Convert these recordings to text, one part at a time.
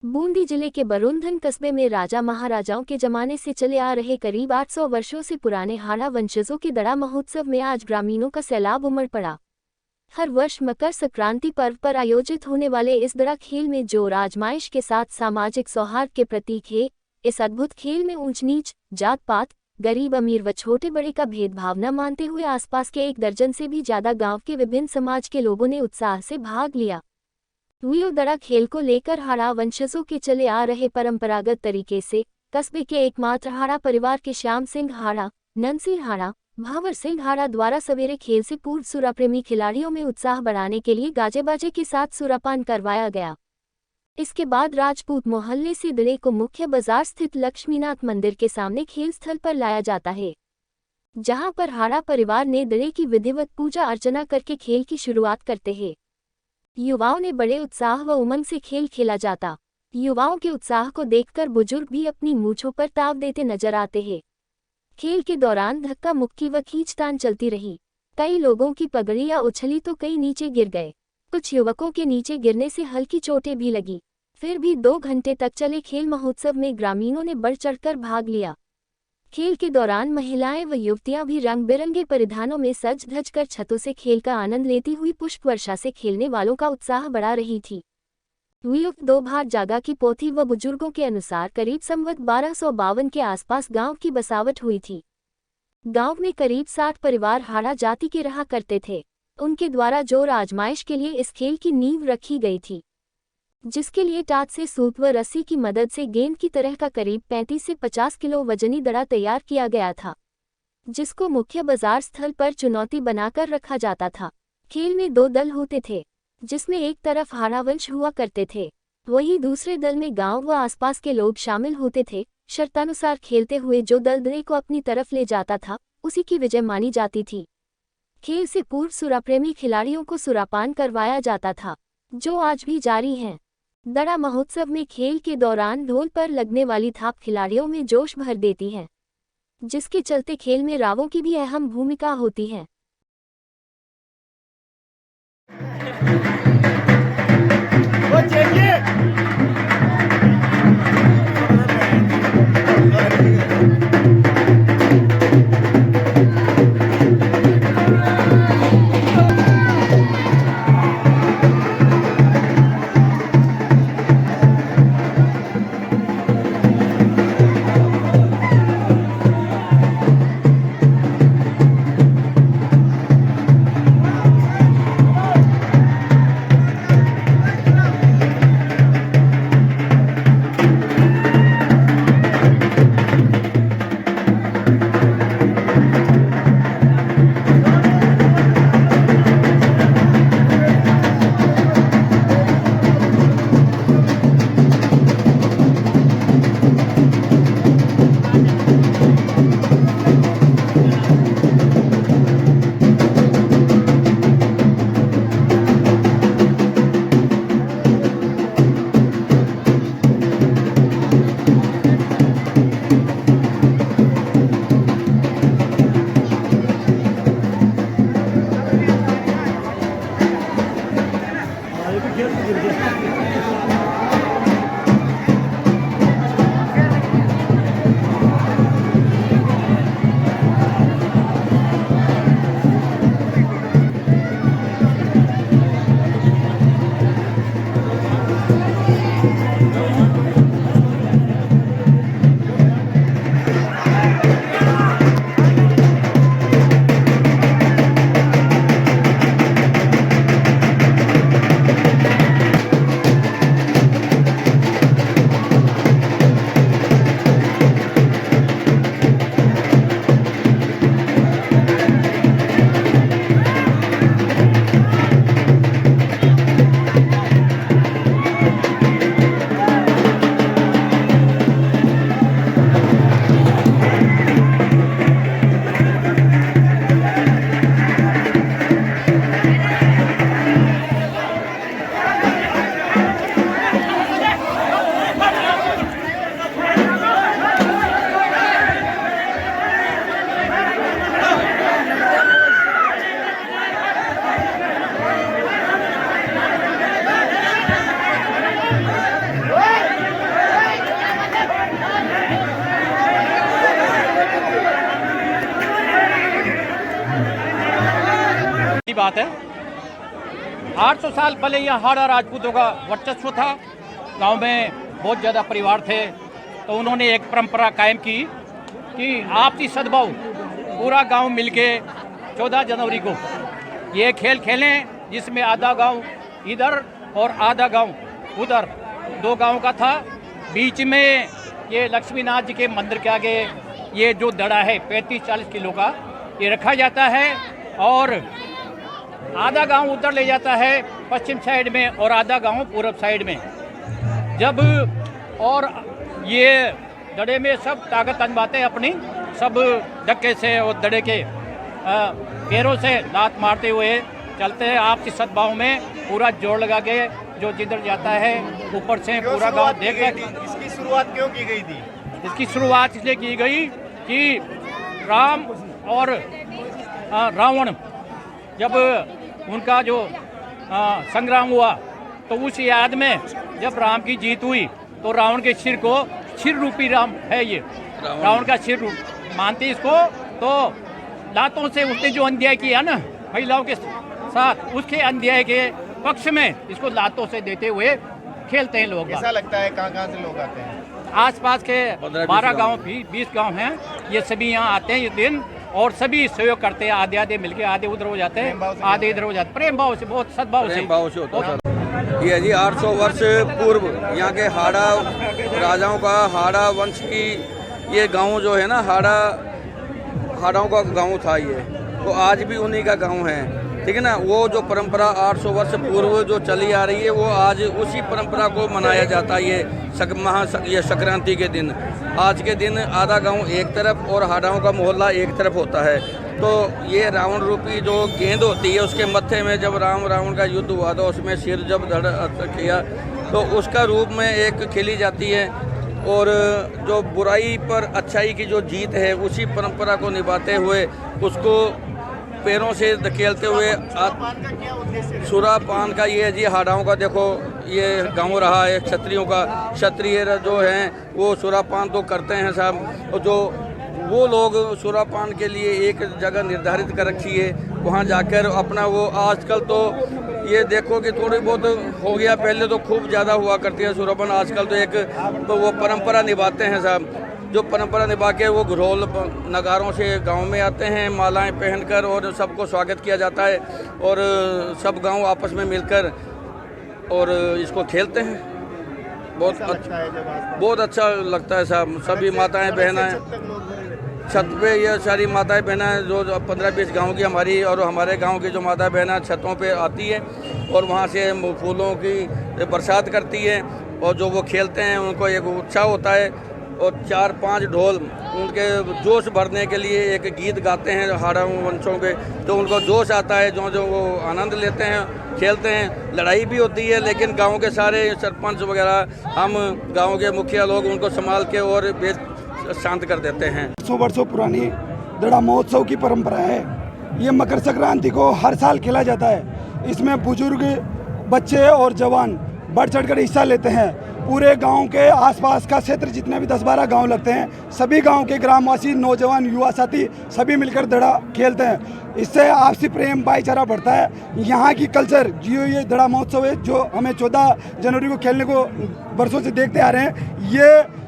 बूंदी जिले के बरुंधन कस्बे में राजा महाराजाओं के जमाने से चले आ रहे करीब 800 वर्षों से पुराने हाड़ा वंशजों के दड़ा महोत्सव में आज ग्रामीणों का सैलाब उमड़ पड़ा। हर वर्ष मकर संक्रांति पर्व पर आयोजित होने वाले इस दड़ा खेल में जोर आजमाइश के साथ सामाजिक सौहार्द के प्रतीक है। इस अद्भुत खेल में ऊंच नीच, जात पात, गरीब अमीर व छोटे बड़े का भेदभाव न मानते हुए आसपास के 1 दर्जन से भी ज्यादा गांव के विभिन्न समाज के लोगों ने उत्साह से भाग लिया। वीओ दड़ा खेल को लेकर हाड़ा वंशजों के चले आ रहे परंपरागत तरीके से कस्बे के एकमात्र हाड़ा परिवार के श्याम सिंह हाड़ा, नंदसिंह हाड़ा, भावर सिंह हाड़ा द्वारा सवेरे खेल से पूर्व सुराप्रेमी खिलाड़ियों में उत्साह बढ़ाने के लिए गाजे-बाजे के साथ सुरापान करवाया गया। इसके बाद राजपूत मोहल्ले से दड़े को मुख्य बाजार स्थित लक्ष्मीनाथ मंदिर के सामने खेल स्थल पर लाया जाता है, जहां पर हाड़ा परिवार ने दड़े की विधिवत पूजा अर्चना करके खेल की शुरुआत करते हैं। युवाओं ने बड़े उत्साह व उमंग से खेल खेला जाता। युवाओं के उत्साह को देखकर बुजुर्ग भी अपनी मूंछों पर ताव देते नजर आते हैं। खेल के दौरान धक्का मुक्की व खींचतान चलती रही। कई लोगों की पगड़ियां उछली तो कई नीचे गिर गए। कुछ युवकों के नीचे गिरने से हल्की चोटें भी लगी। फिर भी 2 घंटे तक चले खेल महोत्सव में ग्रामीणों ने बढ़ चढ़कर भाग लिया। खेल के दौरान महिलाएं व युवतियां भी रंग बिरंगे परिधानों में सज धज कर छतों से खेल का आनंद लेती हुई पुष्प वर्षा से खेलने वालों का उत्साह बढ़ा रही थी। वीओ 2 भार जागा की पोथी व बुजुर्गों के अनुसार करीब संवत 1252 के आसपास गांव की बसावट हुई थी। गांव में करीब 60 परिवार हाड़ा जाति के रहा करते थे। उनके द्वारा जोर आजमाइश के लिए इस खेल की नींव रखी गई थी, जिसके लिए टाट से सूत व रस्सी की मदद से गेंद की तरह का करीब 35 से 50 किलो वजनी दड़ा तैयार किया गया था, जिसको मुख्य बाजार स्थल पर चुनौती बनाकर रखा जाता था। खेल में 2 दल होते थे, जिसमें एक तरफ हाड़ा वंश हुआ करते थे, वहीं दूसरे दल में गांव व आसपास के लोग शामिल होते थे। शर्तानुसार खेलते हुए जो दल दड़े को अपनी तरफ ले जाता था, उसी की विजय मानी जाती थी। खेल से पूर्व सुराप्रेमी खिलाड़ियों को सुरापान करवाया जाता था, जो आज भी जारी है। दड़ा महोत्सव में खेल के दौरान ढोल पर लगने वाली थाप खिलाड़ियों में जोश भर देती है, जिसके चलते खेल में रावों की भी अहम भूमिका होती है। बात है। 800 साल पहले यहाँ हाड़ा राजपूतों का वर्चस्व था। गांव में बहुत ज़्यादा परिवार थे, तो उन्होंने एक परंपरा कायम की कि आपसी सद्भाव, पूरा गांव मिलके 14 जनवरी को ये खेल खेलें, जिसमें आधा गांव इधर और आधा गांव उधर, 2 गांव का था। बीच में ये लक्ष्मीनाथ जी के मंदिर के आगे ये जो दड़ा है 35-40 किलो का, ये रखा जाता है और आधा गांव उधर ले जाता है पश्चिम साइड में और आधा गांव पूर्व साइड में। जब और ये दड़े में सब ताकत आजमाते हैं अपनी, सब धक्के से और दड़े के पैरों से लात मारते हुए चलते हैं आपसी सद्भाव में, पूरा जोर लगा के जो जिधर जाता है ऊपर से पूरा गांव देख रहा है। इसकी शुरुआत क्यों की गई थी? इसकी शुरुआत इसलिए की गई कि राम और रावण जब उनका जो संग्राम हुआ, तो उस याद में जब राम की जीत हुई तो रावण के सिर को, सिर रूपी राम है ये, रावण का सिर रूप मानते इसको, तो लातों से उसने जो अन्याय किया ना महिलाओं के साथ, उसके अन्याय के पक्ष में इसको लातों से देते हुए खेलते हैं लोग। ऐसा लगता है कहाँ से लोग आते हैं? आसपास के 12 गांव भी 20 गांव हैं, ये सभी यहाँ आते हैं इस दिन और सभी सहयोग करते हैं। आधे आधे मिलके, आधे उधर हो जाते हैं, आधे इधर हो जाते हैं, प्रेम भाव से, बहुत सद्भाव से होता है। ये जी 800 वर्ष पूर्व यहाँ के हाड़ा राजाओं का, हाड़ा वंश की ये गांव जो है ना, हाड़ाओं का गांव था ये, तो आज भी उन्हीं का गांव है, ठीक है ना। वो जो परंपरा 800 वर्ष पूर्व जो चली आ रही है, वो आज उसी परंपरा को मनाया जाता है। ये संक्रांति के दिन, आज के दिन आधा गांव एक तरफ और हाड़ाओं का मोहल्ला एक तरफ होता है। तो ये रावण रूपी जो गेंद होती है, उसके मत्थे में जब रावण का युद्ध हुआ था, उसमें सिर जब धड़ किया, तो उसका रूप में एक खिली जाती है और जो बुराई पर अच्छाई की जो जीत है, उसी परंपरा को निभाते हुए उसको पैरों से धकेलते हुए सुरापान का ये जी हाड़ाओं का देखो ये गांव रहा है। क्षत्रियों का, क्षत्रिय जो हैं वो सुरापान तो करते हैं साहब, जो वो लोग सुरापान के लिए एक जगह निर्धारित कर रखी है, वहाँ जाकर अपना वो, आजकल तो ये देखो कि थोड़ी बहुत हो गया, पहले तो खूब ज़्यादा हुआ करती है सुरापान, आजकल तो एक तो वो परंपरा निभाते हैं साहब। जो परंपरा निभा के वो घरोल नगारों से गांव में आते हैं, मालाएं पहनकर, और सबको स्वागत किया जाता है और सब गांव आपस में मिलकर और इसको खेलते हैं। बहुत अच्छा लगता है साहब। सभी माताएं बहनें छत पे, ये सारी माताएं बहनें जो 15-20 गांव की हमारी और हमारे गांव की जो माताएं बहनें छतों पे आती है और वहाँ से फूलों की बरसात करती है, और जो वो खेलते हैं उनको एक उत्साह होता है और 4-5 ढोल उनके जोश भरने के लिए एक गीत गाते हैं हाड़ा वंशों के, तो उनको जोश आता है, जो वो आनंद लेते हैं, खेलते हैं। लड़ाई भी होती है, लेकिन गांव के सारे सरपंच वगैरह, हम गांव के मुखिया लोग उनको संभाल के और शांत कर देते हैं। 100 वर्षों पुरानी दड़ा महोत्सव की परंपरा है। ये मकर संक्रांति को हर साल खेला जाता है। इसमें बुजुर्ग, बच्चे और जवान बढ़ चढ़कर हिस्सा लेते हैं। पूरे गांव के आसपास का क्षेत्र, जितने भी 10-12 गांव लगते हैं, सभी गांव के ग्रामवासी, नौजवान, युवा साथी सभी मिलकर दड़ा खेलते हैं। इससे आपसी प्रेम, भाईचारा बढ़ता है। यहाँ की कल्चर जो ये दड़ा महोत्सव है, जो हमें 14 जनवरी को खेलने को बरसों से देखते आ रहे हैं, ये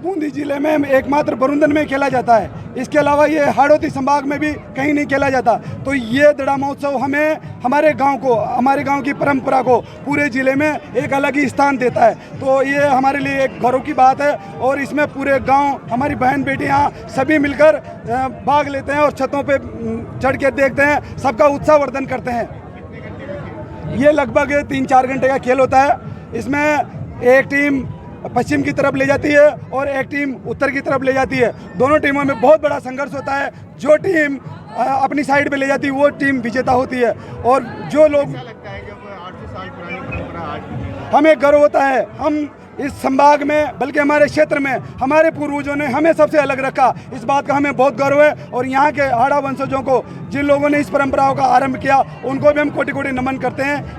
बूंदी जिले में एकमात्र बरुंदन में खेला जाता है। इसके अलावा ये हाड़ौती संभाग में भी कहीं नहीं खेला जाता। तो ये दड़ा महोत्सव हमें, हमारे गांव को, हमारे गांव की परंपरा को पूरे ज़िले में एक अलग ही स्थान देता है। तो ये हमारे लिए एक गौरव की बात है और इसमें पूरे गांव, हमारी बहन बेटियां सभी मिलकर भाग लेते हैं और छतों पे चढ़ के देखते हैं, सबका उत्साहवर्धन करते हैं। ये लगभग 3-4 घंटे का खेल होता है। इसमें एक टीम पश्चिम की तरफ ले जाती है और एक टीम उत्तर की तरफ ले जाती है। दोनों टीमों में बहुत बड़ा संघर्ष होता है। जो टीम अपनी साइड पे ले जाती है वो टीम विजेता होती है। और जो लोग, लगता है जब 800 साल पुरानी परंपरा आज हमें गर्व होता है, हम इस संभाग में, बल्कि हमारे क्षेत्र में हमारे पूर्वजों ने हमें सबसे अलग रखा, इस बात का हमें बहुत गर्व है। और यहाँ के हाड़ा वंशजों को, जिन लोगों ने इस परंपराओं का आरंभ किया, उनको भी हम कोटि-कोटि नमन करते हैं।